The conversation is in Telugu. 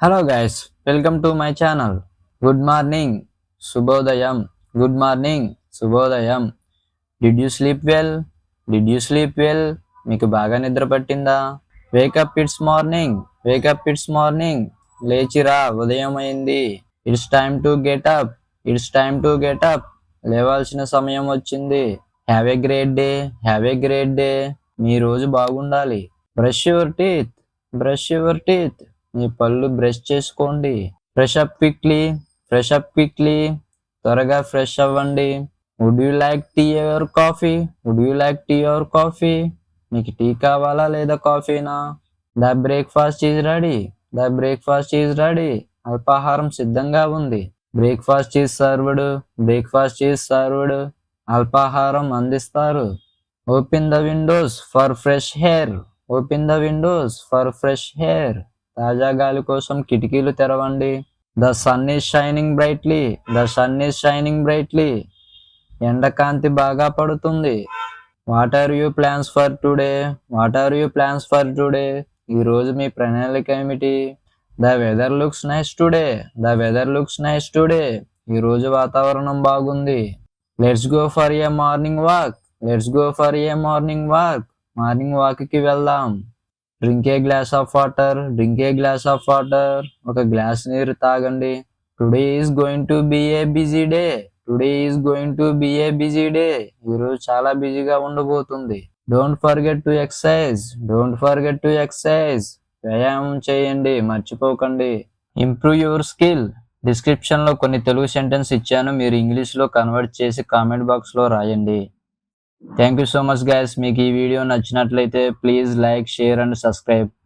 Hello guys, welcome to my channel. Good morning, Subhodayam. Good morning, Subhodayam. Did you sleep well? Did you sleep well? మీకు బాగా నిద్ర పట్టిందా? Wake up it's morning. Wake up it's morning. లేచిరా ఉదయం అయింది. It's time to get up. It's time to get up. లేవాల్సిన సమయం వచ్చింది. Have a great day. Have a great day. మీ రోజు బాగుండాలి. Brush your teeth. Brush your teeth. మీ పళ్ళు బ్రష్ చేసుకోండి. Fresh up quickly. Fresh up quickly. త్వరగా ఫ్రెష్ అవ్వండి. Would you like tea or coffee? Would you like tea or coffee? మీకు టీ కావాలా లేదా కాఫీనా? The breakfast is ready. The breakfast is ready. అల్పాహారం సిద్ధంగా ఉంది. Breakfast is served. Breakfast is served. అల్పాహారం అందిస్తారు. Open the windows for fresh air. Open the windows for fresh air. తాజా గాలి కోసం కిటికీలు తెరవండి. The sun is shining brightly. The sun is shining brightly. ఎండకాంతి బాగా పడుతుంది. What are you plans for today? What are you plans for today? ఈరోజు మీ ప్రణాళిక ఏమిటి? The weather looks nice today. The weather looks nice today. ఈరోజు వాతావరణం బాగుంది. Let's go for a morning walk. Let's go for a morning walk. Morning వాక్కి వెళ్దాం. Drink a glass of water. Drink a glass of water. ఒక గ్లాస్ నీరు తాగండి. Today is going to be a busy day. Today is going to be a busy day. ఈరోజు చాలా బిజీగా ఉండబోతుంది. Don't forget to exercise. Don't forget to exercise. వ్యాయామం చేయండి, మర్చిపోకండి. Improve your skill. డిస్క్రిప్షన్లో కొన్ని తెలుగు సెంటెన్స్ ఇచ్చాను, మీరు ఇంగ్లీష్లో కన్వర్ట్ చేసి కామెంట్ బాక్స్లో రాయండి. Thank you so much guys. మీకు ఈ వీడియో నచ్చినట్లయితే please like, share and subscribe.